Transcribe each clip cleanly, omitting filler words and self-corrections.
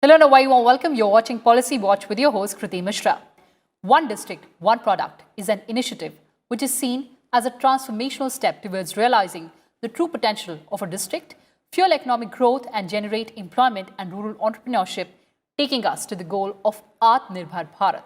Hello and a very warm welcome. You're watching Policy Watch with your host Kriti Mishra. One district, one product is an initiative which is seen as a transformational step towards realizing the true potential of a district, fuel economic growth and generate employment and rural entrepreneurship, taking us to the goal of Atmanirbhar Bharat.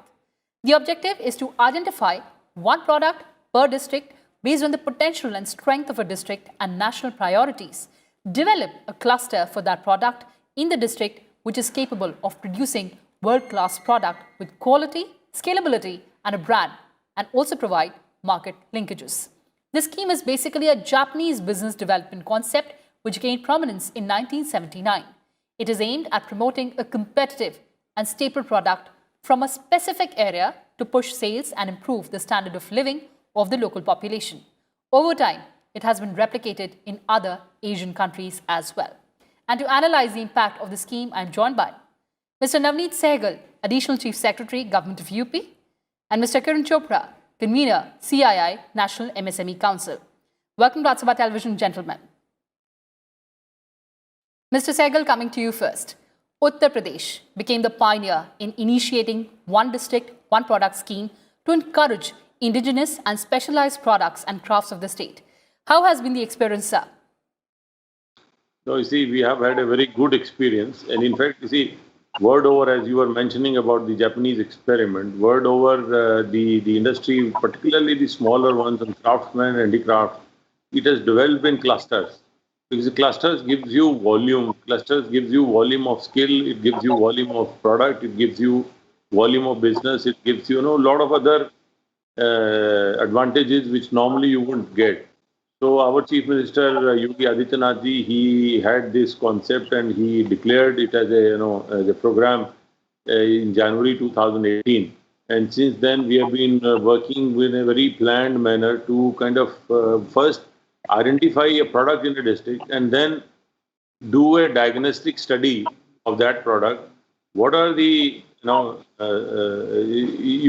The objective is to identify one product per district based on the potential and strength of a district and national priorities, develop a cluster for that product in the district which is capable of producing world-class product with quality, scalability and a brand, and also provide market linkages. This scheme is basically a Japanese business development concept which gained prominence in 1979. It is aimed at promoting a competitive and staple product from a specific area to push sales and improve the standard of living of the local population. Over time, it has been replicated in other Asian countries as well. And to analyze the impact of the scheme, I am joined by Mr. Navneet Sehgal, Additional Chief Secretary, Government of UP, and Mr. Kiran Chopra, Convener, CII, National MSME Council. Welcome to Rajya Sabha Television, gentlemen. Mr. Sehgal, coming to you first. Uttar Pradesh became the pioneer in initiating one district, one product scheme to encourage indigenous and specialized products and crafts of the state. How has been the experience, sir? No, you see, we have had a very good experience. And in fact, you see, word over, as you were mentioning about the Japanese experiment, word over the industry, particularly the smaller ones and craftsmen and handicraft, it has developed in clusters. Because the clusters gives you volume, clusters gives you volume of skill, it gives you volume of product, it gives you volume of business, it gives you, a lot of other advantages which normally you wouldn't get. So our Chief Minister Yogi Adityanath ji, he had this concept and he declared it as a as a program in January 2018. And since then we have been working with a very planned manner to kind of first identify a product in the district and then do a diagnostic study of that product. What are the you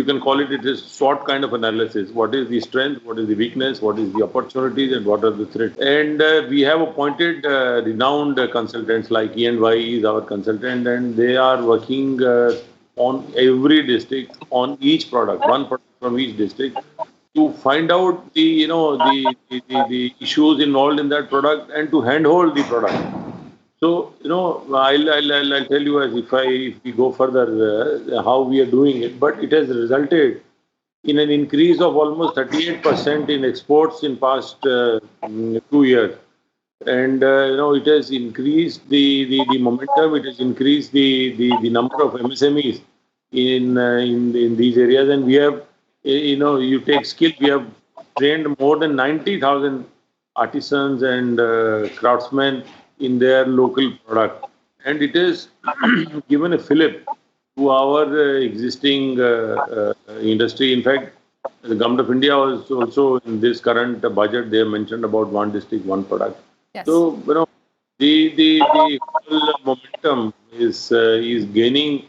can call it a SWOT kind of analysis. What is the strength, what is the weakness, what is the opportunities, and what are the threats. And we have appointed renowned consultants like E&Y is our consultant, and they are working on every district, on each product, one product from each district, to find out the the issues involved in that product and to handhold the product. So, I'll tell you as if we go further how we are doing it, but it has resulted in an increase of almost 38% in exports in past 2 years. And, it has increased the momentum, it has increased the number of MSMEs in these areas. And we have, you take skill, we have trained more than 90,000 artisans and craftsmen in their local product, and it has given a fillip to our existing industry. In fact, the Government of India was also in this current budget, they have mentioned about one district, one product. Yes. So, the whole momentum is gaining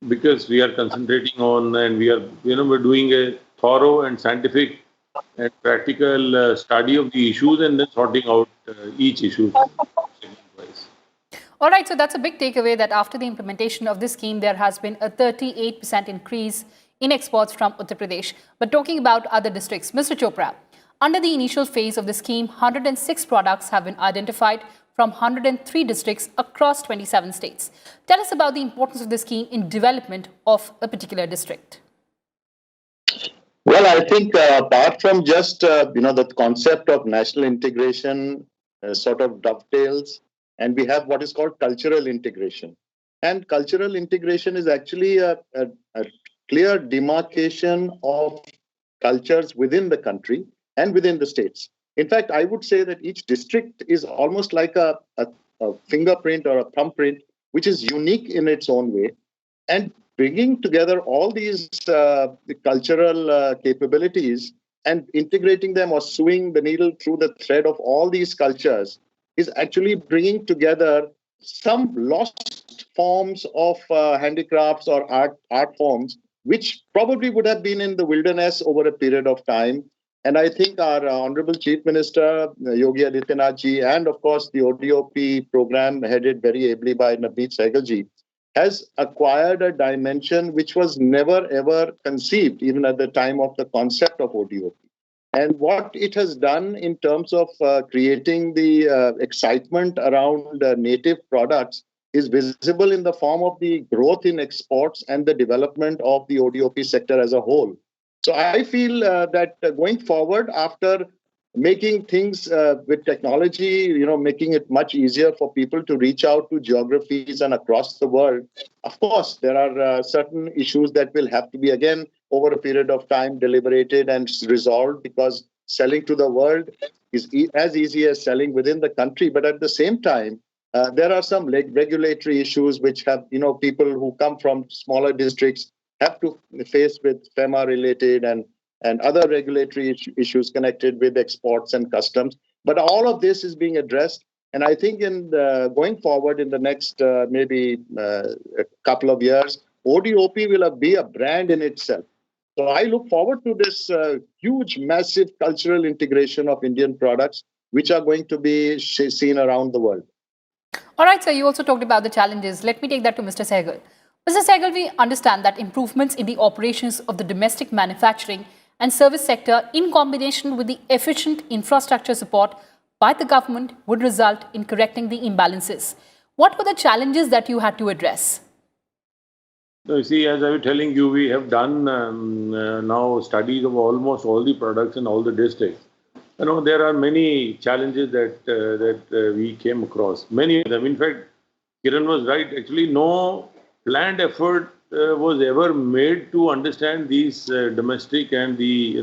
because we are concentrating on and we are, we're doing a thorough and scientific and practical study of the issues and then sorting out each issue. All right, so that's a big takeaway that after the implementation of this scheme, there has been a 38% increase in exports from Uttar Pradesh. But talking about other districts, Mr. Chopra, under the initial phase of the scheme, 106 products have been identified from 103 districts across 27 states. Tell us about the importance of the scheme in development of a particular district. Well, I think apart from just, the concept of national integration sort of dovetails, and we have what is called cultural integration. And cultural integration is actually a clear demarcation of cultures within the country and within the states. In fact, I would say that each district is almost like a fingerprint or a thumbprint, which is unique in its own way. And bringing together all these cultural capabilities and integrating them or sewing the needle through the thread of all these cultures is actually bringing together some lost forms of handicrafts or art forms, which probably would have been in the wilderness over a period of time. And I think our Honorable Chief Minister, Yogi Adityanath ji, and of course the ODOP program headed very ably by Navneet Sehgal ji, has acquired a dimension which was never ever conceived, even at the time of the concept of ODOP. And what it has done in terms of creating the excitement around native products is visible in the form of the growth in exports and the development of the ODOP sector as a whole. So I feel that going forward, after making things with technology, making it much easier for people to reach out to geographies and across the world. Of course, there are certain issues that will have to be, again, over a period of time, deliberated and resolved, because selling to the world is as easy as selling within the country. But at the same time, there are some regulatory issues which have, people who come from smaller districts have to face with FEMA related and other regulatory issues connected with exports and customs. But all of this is being addressed. And I think going forward in the next maybe a couple of years, ODOP will be a brand in itself. So I look forward to this huge, massive cultural integration of Indian products, which are going to be seen around the world. All right, sir, you also talked about the challenges. Let me take that to Mr. Sehgal. Mr. Sehgal, we understand that improvements in the operations of the domestic manufacturing and service sector in combination with the efficient infrastructure support by the government would result in correcting the imbalances. What were the challenges that you had to address? No, you see, as I was telling you, we have done now studies of almost all the products in all the districts. There are many challenges that we came across. Many of them. In fact, Kiran was right. Actually, no planned effort was ever made to understand these domestic and the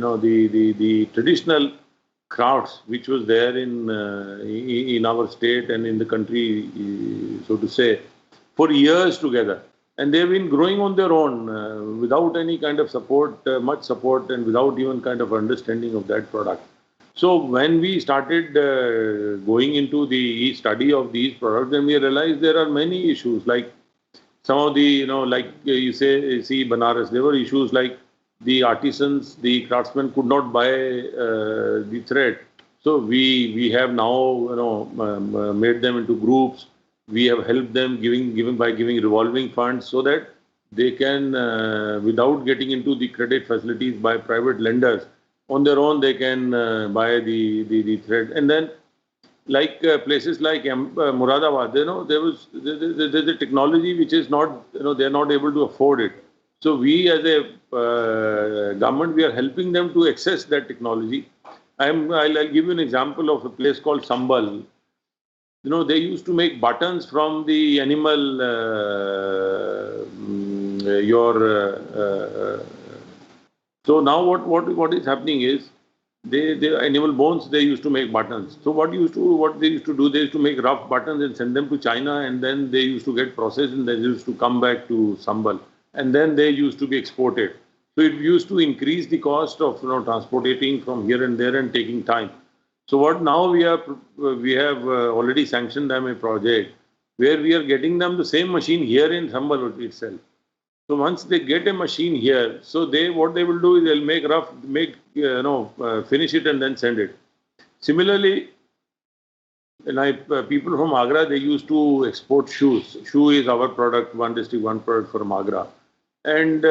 traditional crafts which was there in our state and in the country, so to say, for years together. And they've been growing on their own without any kind of support, much support, and without even kind of understanding of that product. So when we started going into the study of these products, then we realized there are many issues, like some of the, like you see Banaras, there were issues like the artisans, the craftsmen could not buy the thread. So we have now, made them into groups. We have helped them by giving revolving funds so that they can, without getting into the credit facilities by private lenders, on their own they can buy the thread. And then, like places like Muradabad, there's a technology which is not, they're not able to afford it. So we as a government, we are helping them to access that technology. I'll give you an example of a place called Sambal. They used to make buttons from the animal, so now what is happening is, the animal bones, they used to make buttons. So what they used to do, they used to make rough buttons and send them to China, and then they used to get processed and they used to come back to Sambal, and then they used to be exported. So it used to increase the cost of transporting from here and there and taking time. So what now we have already sanctioned them a project where we are getting them the same machine here in Sambal itself. So once they get a machine here, so what they will do is they'll finish it and then send it. Similarly, people from Agra, they used to export shoes. Shoe is our product, one district, one product from Agra. And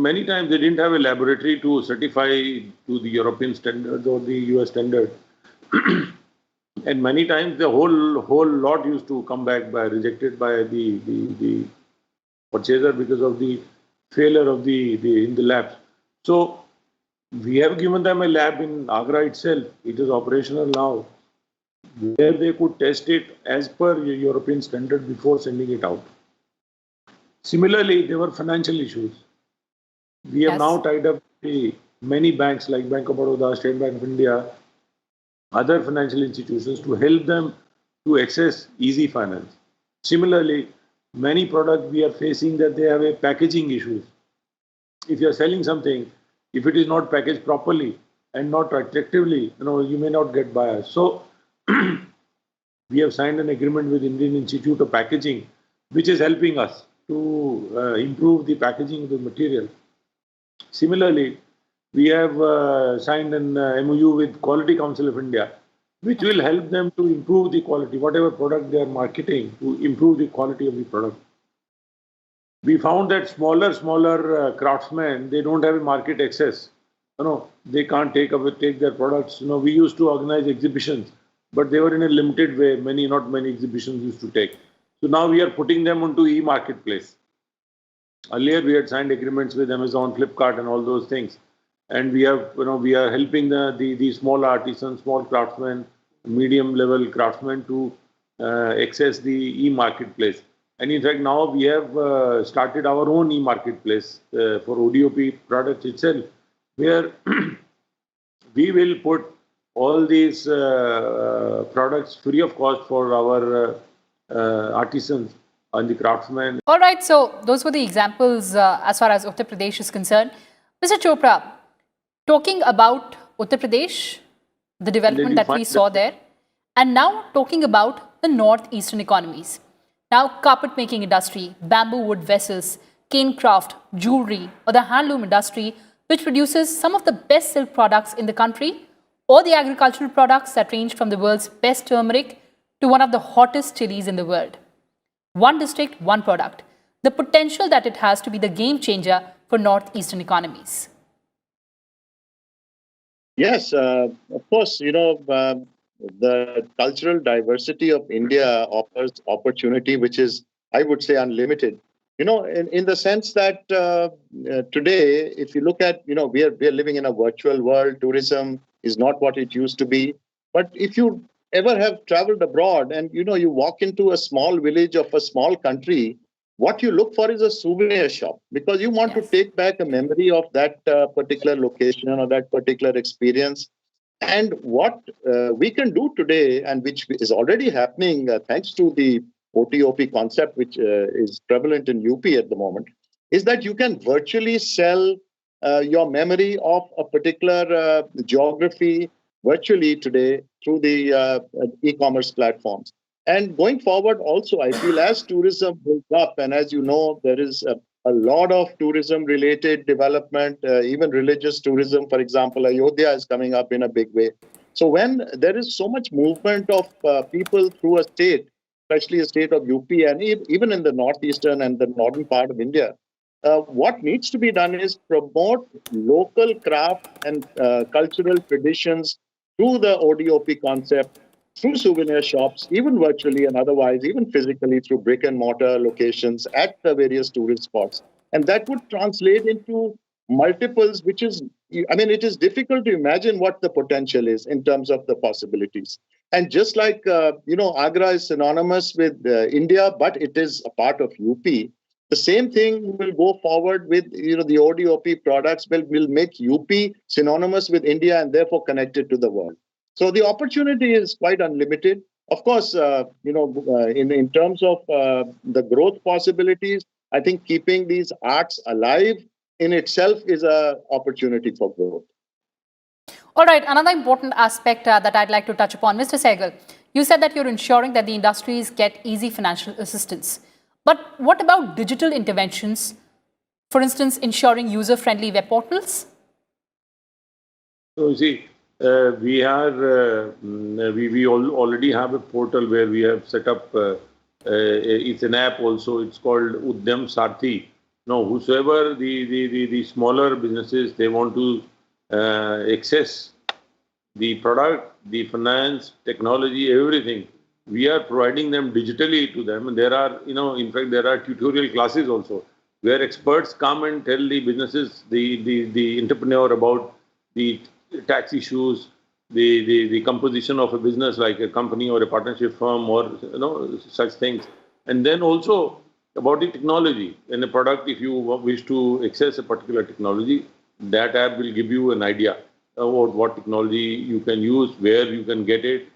many times they didn't have a laboratory to certify to the European standards or the US standard. And many times the whole lot used to come back rejected by the purchaser because of the failure of in the labs. So we have given them a lab in Agra itself. It is operational now, where they could test it as per European standard before sending it out. Similarly, there were financial issues. We have now tied up many banks like Bank of Baroda, State Bank of India, other financial institutions to help them to access easy finance. Similarly, many products we are facing that they have a packaging issues. If you are selling something, if it is not packaged properly and not attractively, you may not get buyers. So we have signed an agreement with Indian Institute of Packaging, which is helping us to improve the packaging of the material. Similarly, we have signed an MOU with Quality Council of India, which will help them to improve the quality, whatever product they are marketing, to improve the quality of the product. we found that smaller craftsmen, they don't have a market access. They can't take their products. We used to organize exhibitions, but they were in a limited way. Not many exhibitions used to take. So now we are putting them onto e-marketplace. Earlier we had signed agreements with Amazon, Flipkart, and all those things, and we are helping the small artisans, small craftsmen, medium level craftsmen to access the e-marketplace. And in fact, now we have started our own e-marketplace for ODOP products itself, where we will put all these products free of cost for our artisans and the craftsmen. All right, so those were the examples as far as Uttar Pradesh is concerned. Mr. Chopra, talking about Uttar Pradesh, the development that we saw there, and now talking about the northeastern economies. Now, carpet making industry, bamboo wood vessels, cane craft, jewelry, or the handloom industry, which produces some of the best silk products in the country, or the agricultural products that range from the world's best turmeric to one of the hottest chilies in the world. One district, one product. The potential that it has to be the game changer for northeastern economies. Yes, of course, the cultural diversity of India offers opportunity, which is, I would say, unlimited. In the sense that today, if you look at, we are living in a virtual world. Tourism is not what it used to be. But if you ever have traveled abroad and, you walk into a small village of a small country, what you look for is a souvenir shop, because you want to take back a memory of that particular location or that particular experience. And what we can do today, and which is already happening thanks to the OTOP concept, which is prevalent in UP at the moment, is that you can virtually sell your memory of a particular geography virtually today through the e-commerce platforms. And going forward also, I feel as tourism builds up, and as you know, there is a lot of tourism-related development, even religious tourism, for example, Ayodhya is coming up in a big way. So when there is so much movement of people through a state, especially a state of UP, and even in the northeastern and the northern part of India, what needs to be done is promote local craft and cultural traditions through the ODOP concept, through souvenir shops, even virtually and otherwise, even physically through brick and mortar locations at the various tourist spots. And that would translate into multiples, which is, it is difficult to imagine what the potential is in terms of the possibilities. And just like, Agra is synonymous with India, but it is a part of UP. The same thing will go forward with, the ODOP products will make UP synonymous with India and therefore connected to the world. So the opportunity is quite unlimited. Of course, in terms of the growth possibilities, I think keeping these arts alive in itself is an opportunity for growth. All right, another important aspect that I'd like to touch upon, Mr. Sehgal, you said that you're ensuring that the industries get easy financial assistance. But what about digital interventions? For instance, ensuring user-friendly web portals? So you see, we already have a portal where we have set up. It's an app also. It's called Udyam Sarthi. Now, whosoever the smaller businesses, they want to access the product, the finance, technology, everything, we are providing them digitally to them. And there are, in fact, there are tutorial classes also where experts come and tell the businesses, the entrepreneur about the tax issues, the composition of a business like a company or a partnership firm or such things. And then also about the technology. In a product, if you wish to access a particular technology, that app will give you an idea about what technology you can use, where you can get it,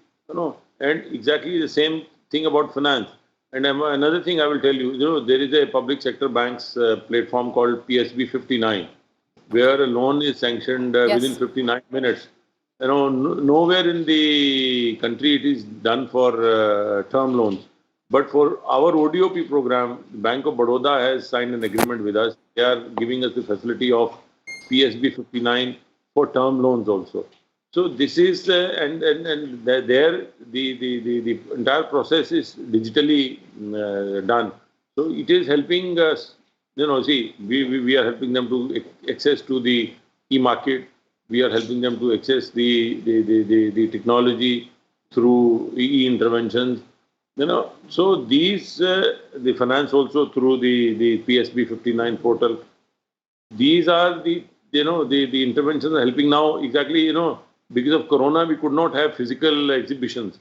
and exactly the same thing about finance. And another thing I will tell you, there is a public sector banks platform called PSB 59, where a loan is sanctioned within 59 minutes. Nowhere in the country it is done for term loans. But for our ODOP program, the Bank of Baroda has signed an agreement with us. They are giving us the facility of PSB 59 for term loans also. So this is, and there the entire process is digitally done. So it is helping us See, we are helping them to access to the e-market. We are helping them to access the technology through e-interventions. So these, the finance also through the PSB 59 portal. These are the interventions are helping now exactly, because of Corona, we could not have physical exhibitions.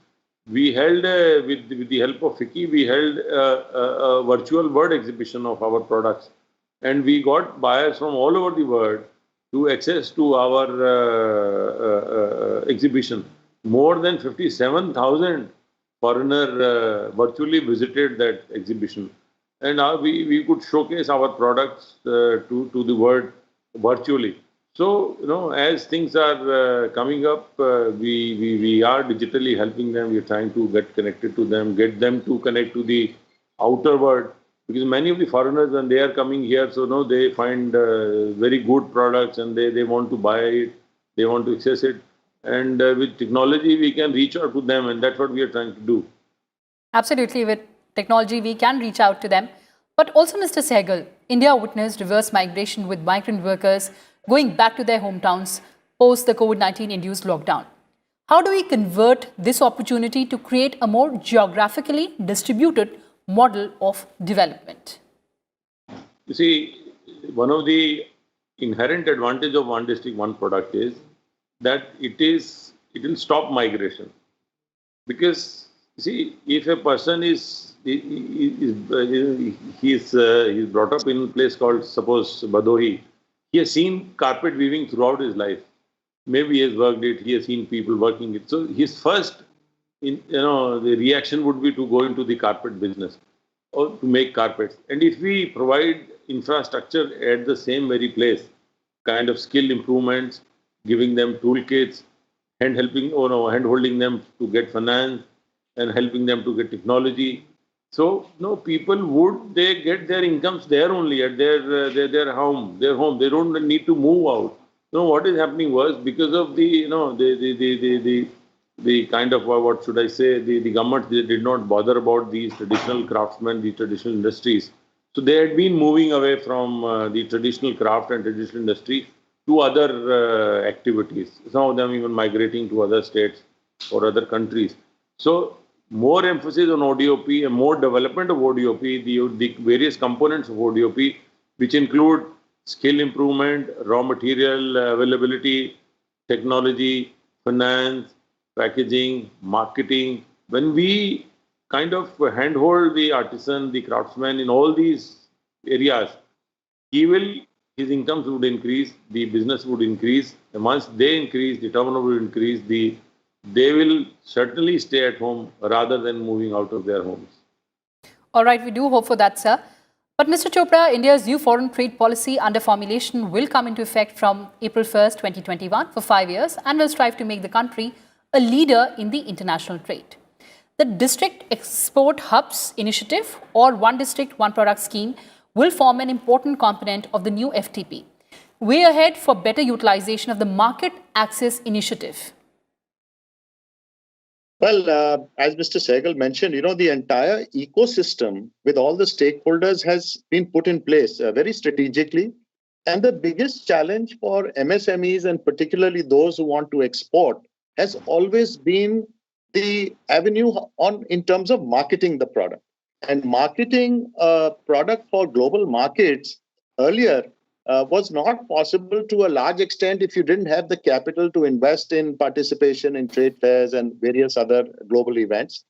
We held, with the help of FICCI, we held a virtual world exhibition of our products. And we got buyers from all over the world to access to our exhibition. More than 57,000 foreigner virtually visited that exhibition. And we could showcase our products to the world virtually. So, as things are coming up, we are digitally helping them. We are trying to get connected to them, get them to connect to the outer world. Because many of the foreigners, when they are coming here, so they find very good products and they want to buy it, they want to access it. And with technology, we can reach out to them, and that's what we are trying to do. Absolutely, with technology, we can reach out to them. But also, Mr. Sehgal, India witnessed reverse migration with migrant workers going back to their hometowns post the COVID-19 induced lockdown. How do we convert this opportunity to create a more geographically distributed model of development? You see, one of the inherent advantage of one district, one product is that it will stop migration. Because, see, if a person is brought up in a place called, suppose, Badohi, he has seen carpet weaving throughout his life. Maybe he has worked it, he has seen people working it. So his first, the reaction would be to go into the carpet business or to make carpets. And if we provide infrastructure at the same very place, kind of skill improvements, giving them toolkits, hand-holding them to get finance and helping them to get technology. So, people they get their incomes there only at their home. They don't need to move out. What is happening was because of the kind of, what should I say, the government, they did not bother about these traditional craftsmen, the traditional industries. So they had been moving away from the traditional craft and traditional industry to other activities. Some of them even migrating to other states or other countries. So more emphasis on ODOP and more development of ODOP, the various components of ODOP, which include skill improvement, raw material availability, technology, finance, packaging, marketing. When we kind of handhold the artisan, the craftsman in all these areas, his incomes would increase, the business would increase, and once they increase, the turnover will increase, they will certainly stay at home rather than moving out of their homes. All right, we do hope for that, sir. But Mr. Chopra, India's new foreign trade policy under formulation will come into effect from April 1st, 2021 for 5 years and will strive to make the country a leader in the international trade. The District Export Hubs Initiative or One District, One Product scheme will form an important component of the new FTP. Way ahead for better utilization of the Market Access Initiative. Well, as Mr. Sehgal mentioned, the entire ecosystem with all the stakeholders has been put in place very strategically. And the biggest challenge for MSMEs and particularly those who want to export has always been the avenue in terms of marketing the product. And marketing a product for global markets earlier was not possible to a large extent if you didn't have the capital to invest in participation in trade fairs and various other global events.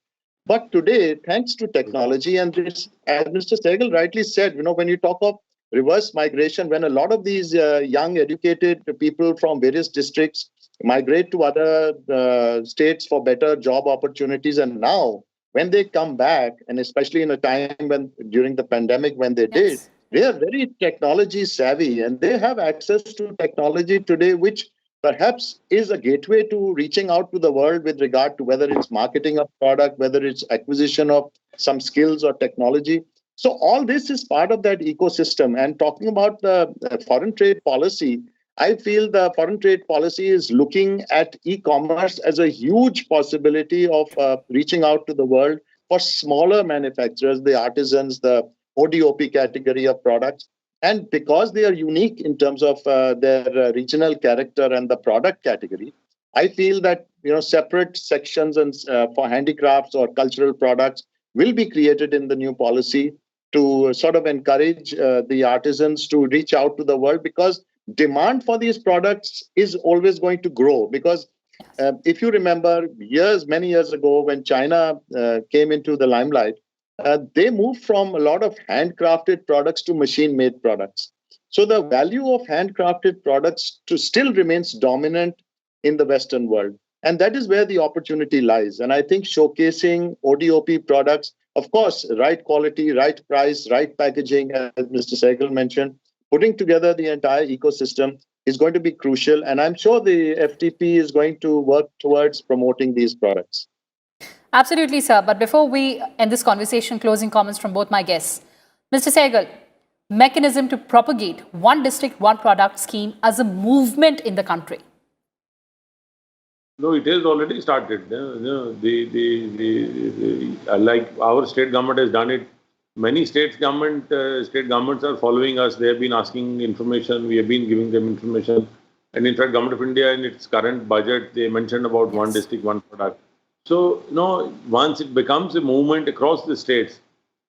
But today, thanks to technology, and this, as Mr. Sehgal rightly said, when you talk of reverse migration, when a lot of these young, educated people from various districts migrate to other states for better job opportunities, and now when they come back, and especially in a time when during the pandemic when they did, they are very technology savvy and they have access to technology today, which perhaps is a gateway to reaching out to the world with regard to whether it's marketing of product, whether it's acquisition of some skills or technology. So all this is part of that ecosystem. And talking about the foreign trade policy, I feel the foreign trade policy is looking at e-commerce as a huge possibility of reaching out to the world for smaller manufacturers, the artisans, the ODOP category of products. And because they are unique in terms of their regional character and the product category, I feel that separate sections and for handicrafts or cultural products will be created in the new policy to sort of encourage the artisans to reach out to the world, because demand for these products is always going to grow. Because if you remember many years ago, when China came into the limelight, they moved from a lot of handcrafted products to machine-made products. So the value of handcrafted products still remains dominant in the Western world. And that is where the opportunity lies. And I think showcasing ODOP products, of course, right quality, right price, right packaging, as Mr. Sehgal mentioned, putting together the entire ecosystem is going to be crucial. And I'm sure the FTP is going to work towards promoting these products. Absolutely, sir. But before we end this conversation, closing comments from both my guests. Mr. Sehgal, mechanism to propagate one district, one product scheme as a movement in the country. No, it has already started. Like our state government has done it. Many state governments are following us. They have been asking information. We have been giving them information. And in fact, Government of India in its current budget, they mentioned about one district, one product. So, once it becomes a movement across the states,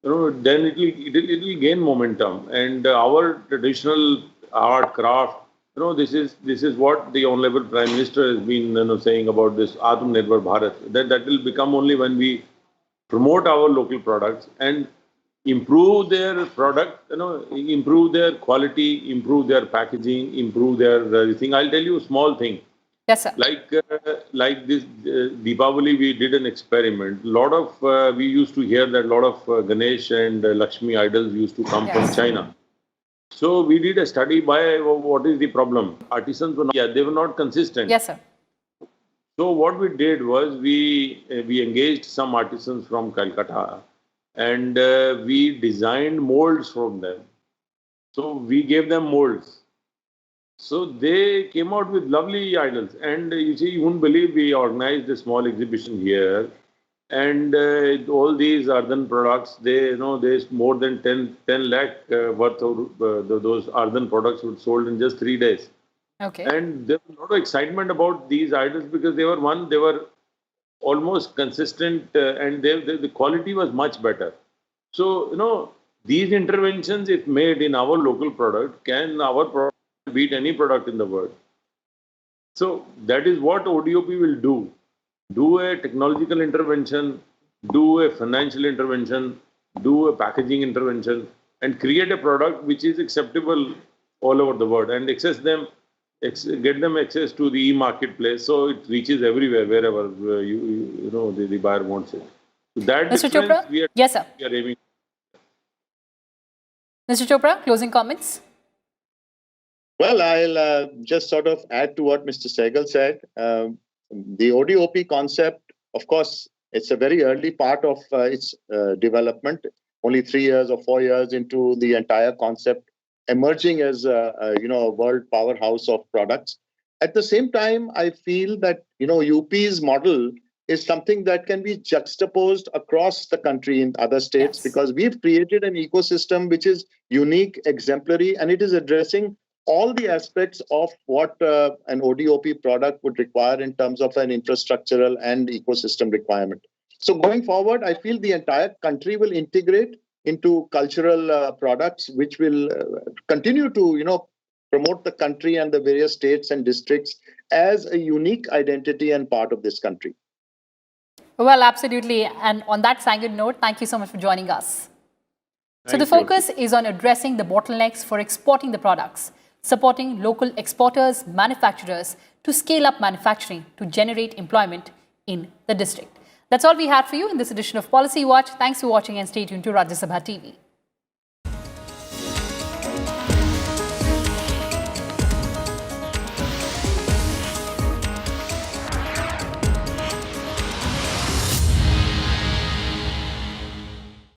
then it will gain momentum. And our traditional art, craft, this is what the Honorable Prime Minister has been saying about this Atmanirbhar Bharat. That will become only when we promote our local products and improve their product, improve their quality, improve their packaging, improve their thing. I'll tell you a small thing. Yes, sir. Like this Deepavali, we did an experiment. We used to hear that a lot of Ganesh and Lakshmi idols used to come from China. So we did a study by what is the problem. Artisans they were not consistent. Yes, sir. So what we did was we engaged some artisans from Calcutta, and we designed molds from them. So we gave them molds. So they came out with lovely idols. And you wouldn't believe, we organized a small exhibition here. And all these earthen products, there's more than 10 lakh worth of those earthen products were sold in just 3 days. Okay. And there was a lot of excitement about these idols because they were almost consistent and the quality was much better. So, these interventions, if made in our local product, can our product beat any product in the world? So that is what ODOP will do. Do a technological intervention, do a financial intervention, do a packaging intervention, and create a product which is acceptable all over the world, and get them access to the e-marketplace, so it reaches everywhere, wherever the buyer wants it. So that Mr. Chopra? Yes, sir. We are aiming. Mr. Chopra, closing comments? Well, I'll just sort of add to what Mr. Sehgal said. The ODOP concept, of course, it's a very early part of its development, only 3 years or 4 years into the entire concept, emerging as a world powerhouse of products. At the same time, I feel that, UP's model is something that can be juxtaposed across the country in other states, because we've created an ecosystem which is unique, exemplary, and it is addressing all the aspects of what an ODOP product would require in terms of an infrastructural and ecosystem requirement. So going forward, I feel the entire country will integrate into cultural products, which will continue to, promote the country and the various states and districts as a unique identity and part of this country. Well, absolutely. And on that sanguine note, thank you so much for joining us. So the focus is on addressing the bottlenecks for exporting the products, supporting local exporters, manufacturers to scale up manufacturing to generate employment in the district. That's all we had for you in this edition of Policy Watch. Thanks for watching and stay tuned to Rajya Sabha TV.